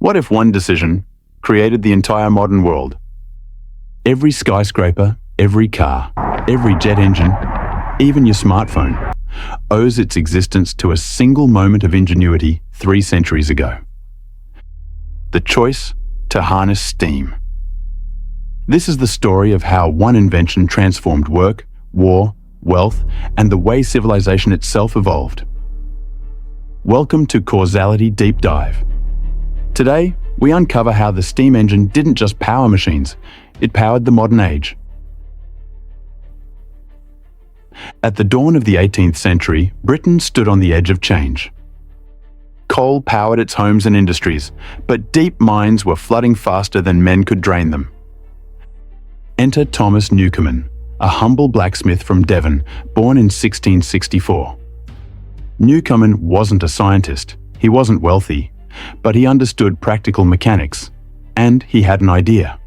What if one decision created the entire modern world? Every skyscraper, every car, every jet engine, even your smartphone, owes its existence to a single moment of ingenuity 3 centuries ago. The choice to harness steam. This is the story of how one invention transformed work, war, wealth, and the way civilization itself evolved. Welcome to Causality Deep Dive. Today, we uncover how the steam engine didn't just power machines, it powered the modern age. At the dawn of the 18th century, Britain stood on the edge of change. Coal powered its homes and industries, but deep mines were flooding faster than men could drain them. Enter Thomas Newcomen, a humble blacksmith from Devon, born in 1664. Newcomen wasn't a scientist, he wasn't wealthy, but he understood practical mechanics, and he had an idea.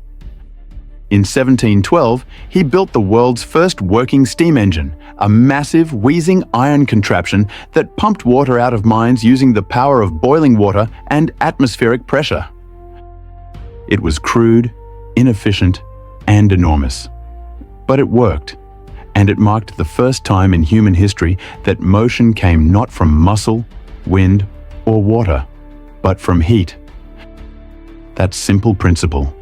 In 1712, he built the world's first working steam engine, a massive, wheezing iron contraption that pumped water out of mines using the power of boiling water and atmospheric pressure. It was crude, inefficient, and enormous. But it worked, and it marked the first time in human history that motion came not from muscle, wind, or water, but from heat. That simple principle,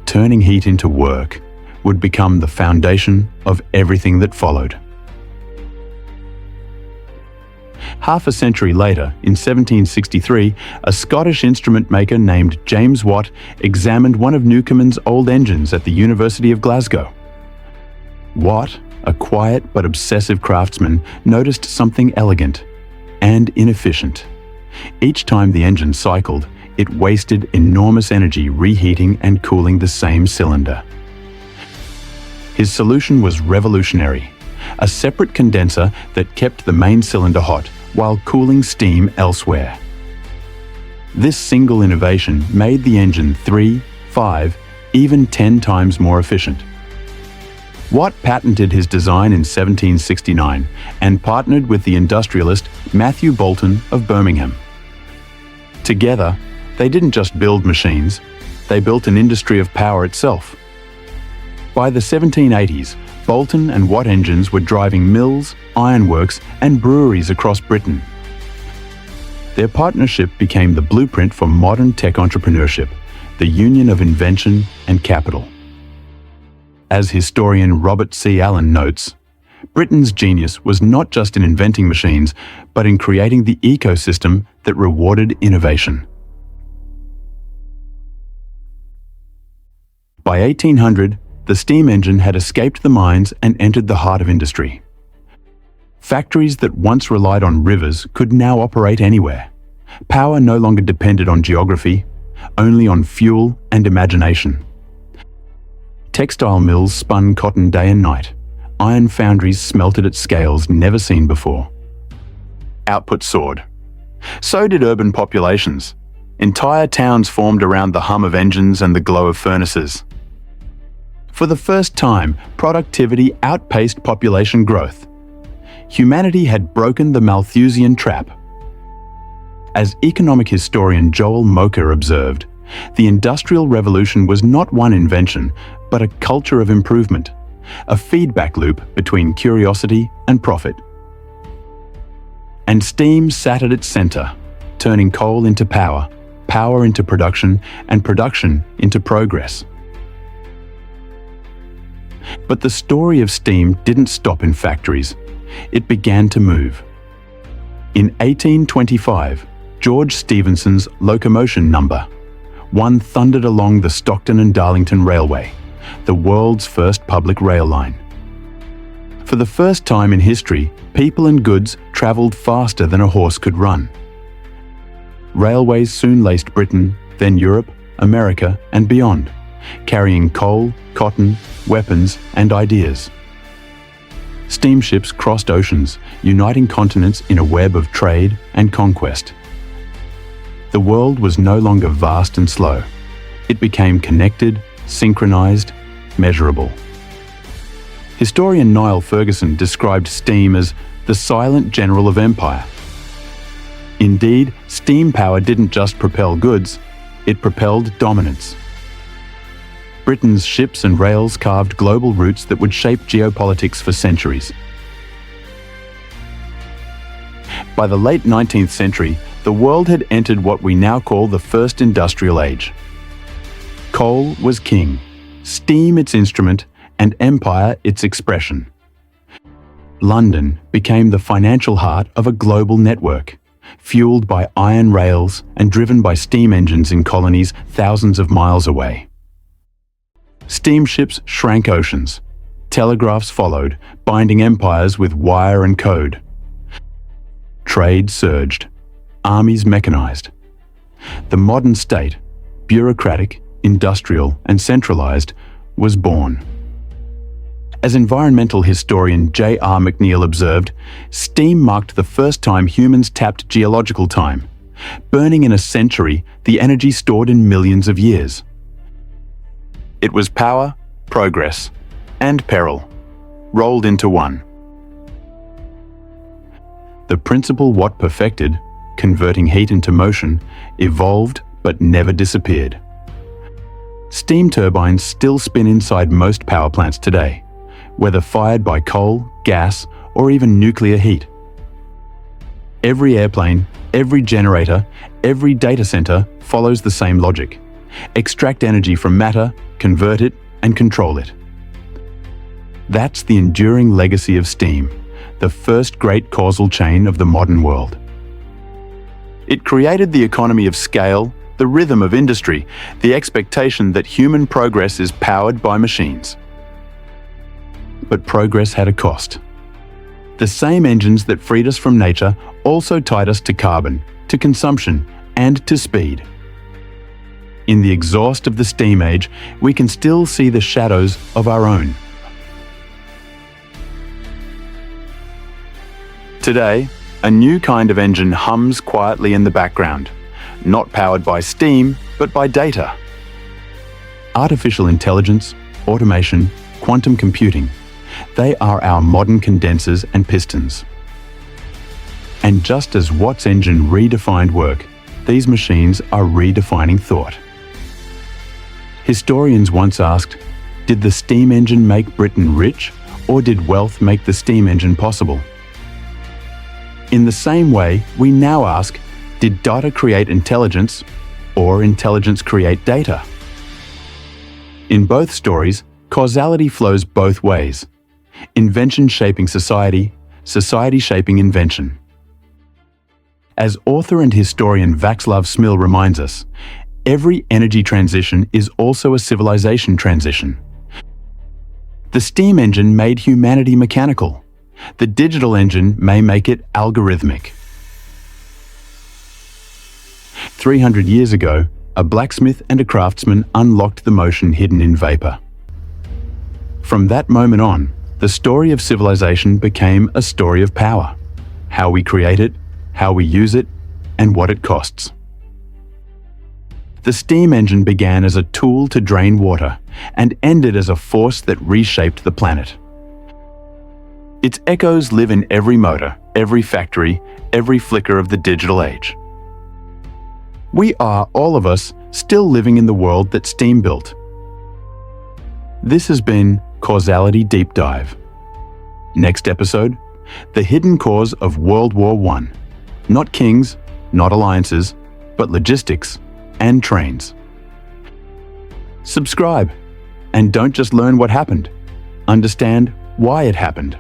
turning heat into work, would become the foundation of everything that followed. Half a century later, in 1763, a Scottish instrument maker named James Watt examined one of Newcomen's old engines at the University of Glasgow. Watt, a quiet but obsessive craftsman, noticed something elegant and inefficient. Each time the engine cycled, it wasted enormous energy reheating and cooling the same cylinder. His solution was revolutionary, a separate condenser that kept the main cylinder hot while cooling steam elsewhere. This single innovation made the engine 3, 5, even 10 times more efficient. Watt patented his design in 1769 and partnered with the industrialist Matthew Boulton of Birmingham. Together, they didn't just build machines, they built an industry of power itself. By the 1780s, Boulton and Watt engines were driving mills, ironworks, and breweries across Britain. Their partnership became the blueprint for modern tech entrepreneurship, the union of invention and capital. As historian Robert C. Allen notes, Britain's genius was not just in inventing machines, but in creating the ecosystem that rewarded innovation. By 1800, the steam engine had escaped the mines and entered the heart of industry. Factories that once relied on rivers could now operate anywhere. Power no longer depended on geography, only on fuel and imagination. Textile mills spun cotton day and night. Iron foundries smelted at scales never seen before. Output soared. So did urban populations. Entire towns formed around the hum of engines and the glow of furnaces. For the first time, productivity outpaced population growth. Humanity had broken the Malthusian trap. As economic historian Joel Mocher observed, the Industrial Revolution was not one invention, but a culture of improvement, a feedback loop between curiosity and profit. And steam sat at its center, turning coal into power, power into production, and production into progress. But the story of steam didn't stop in factories. It began to move. In 1825, George Stephenson's locomotion number 1 thundered along the Stockton and Darlington Railway, the world's first public rail line. For the first time in history, people and goods travelled faster than a horse could run. Railways soon laced Britain, then Europe, America, and beyond, carrying coal, cotton, weapons, and ideas. Steamships crossed oceans, uniting continents in a web of trade and conquest. The world was no longer vast and slow. It became connected, synchronized, measurable. Historian Niall Ferguson described steam as the silent general of empire. Indeed, steam power didn't just propel goods, it propelled dominance. Britain's ships and rails carved global routes that would shape geopolitics for centuries. By the late 19th century, the world had entered what we now call the First Industrial Age. Coal was king, steam its instrument, and empire its expression. London became the financial heart of a global network, fueled by iron rails and driven by steam engines in colonies thousands of miles away. Steamships shrank oceans. Telegraphs followed, binding empires with wire and code. Trade surged. Armies mechanized. The modern state, bureaucratic, industrial, and centralized, was born. As environmental historian J.R. McNeill observed, steam marked the first time humans tapped geological time, burning in a century the energy stored in millions of years. It was power, progress, and peril, rolled into one. The principle Watt perfected, converting heat into motion, evolved but never disappeared. Steam turbines still spin inside most power plants today, whether fired by coal, gas, or even nuclear heat. Every airplane, every generator, every data center follows the same logic. Extract energy from matter, convert it, and control it. That's the enduring legacy of steam, the first great causal chain of the modern world. It created the economy of scale, the rhythm of industry, the expectation that human progress is powered by machines. But progress had a cost. The same engines that freed us from nature also tied us to carbon, to consumption, and to speed. In the exhaust of the steam age, we can still see the shadows of our own. Today, a new kind of engine hums quietly in the background, not powered by steam, but by data. Artificial intelligence, automation, quantum computing, they are our modern condensers and pistons. And just as Watt's engine redefined work, these machines are redefining thought. Historians once asked, did the steam engine make Britain rich, or did wealth make the steam engine possible? In the same way, we now ask, did data create intelligence, or intelligence create data? In both stories, causality flows both ways. Invention shaping society, society shaping invention. As author and historian Václav Smil reminds us, every energy transition is also a civilization transition. The steam engine made humanity mechanical. The digital engine may make it algorithmic. 300 years ago, a blacksmith and a craftsman unlocked the motion hidden in vapor. From that moment on, the story of civilization became a story of power. How we create it, how we use it, and what it costs. The steam engine began as a tool to drain water and ended as a force that reshaped the planet. Its echoes live in every motor, every factory, every flicker of the digital age. We are, all of us, still living in the world that steam built. This has been Causality Deep Dive. Next episode, the hidden cause of World War I. Not kings, not alliances, but logistics and trains. Subscribe, and don't just learn what happened. Understand why it happened.